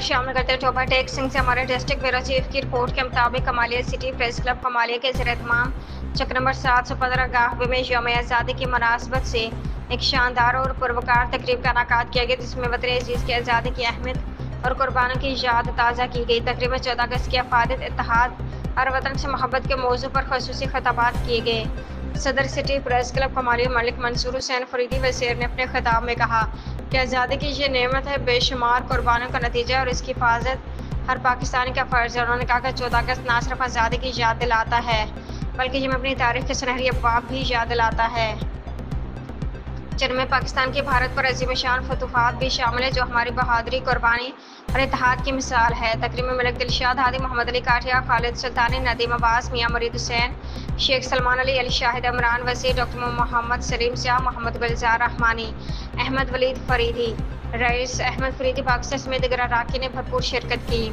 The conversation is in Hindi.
खबर शामिल करते हैं टोबा टेक सिंह से। हमारे डिस्ट्रिक्ट ब्यूरो चीफ की रिपोर्ट के मुताबिक Kamalia city press club Kamalia के ज़ेर-ए-एहतमाम चक नंबर 715 गाहवे में यौम आज़ादी की मुनासबत से एक शानदार और पुरवकार तकरीब का इनेकाद किया गया, जिसमें वतन अजीज़ की आज़ादी की अहमियत और कुर्बानों की याद ताज़ा की गई। तकरीबन 14 अगस्त की अफादत, इत्तेहाद और वतन से मोहब्बत के मौजू पर खसूसी खिताबात किए गए। सदर city press club Kamalia Malik Mansoor Hussain Faridi वज़ीर ने अपने खिताब में कहा कि आज़ादी की ये नेमत है, बेशुमार कुर्बानों का नतीजा और इसकी हिफाजत हर पाकिस्तानी का फ़र्ज़ है। उन्होंने कहा कि 14 अगस्त ना सिर्फ आज़ादी की याद दिलाता है, बल्कि ये अपनी तारीख़ के सुनहरी अब्वाब भी याद दिलाता है, जिनमें पाकिस्तान की भारत पर अजीम शान फतूहात भी शामिल है, जो हमारी बहादुरी, कुर्बानी और इत्तेहाद की मिसाल है। तकरीब में मलिक दिलशाद हादी, मोहम्मद अली काठिया, खालिद सुल्तानी, नदीम अब्बास, मियां मुरीद हुसैन, शेख सलमान अली, अली शाहिद, इमरान वसी, डॉक्टर मोहम्मद सलीम शाह, मोहम्मद गुलजार रहमानी, अहमद वलीद फरीदी, रईस अहमद फरीदी, पाकिस्तान समेत दीगर अराकीन ने भरपूर शिरकत की।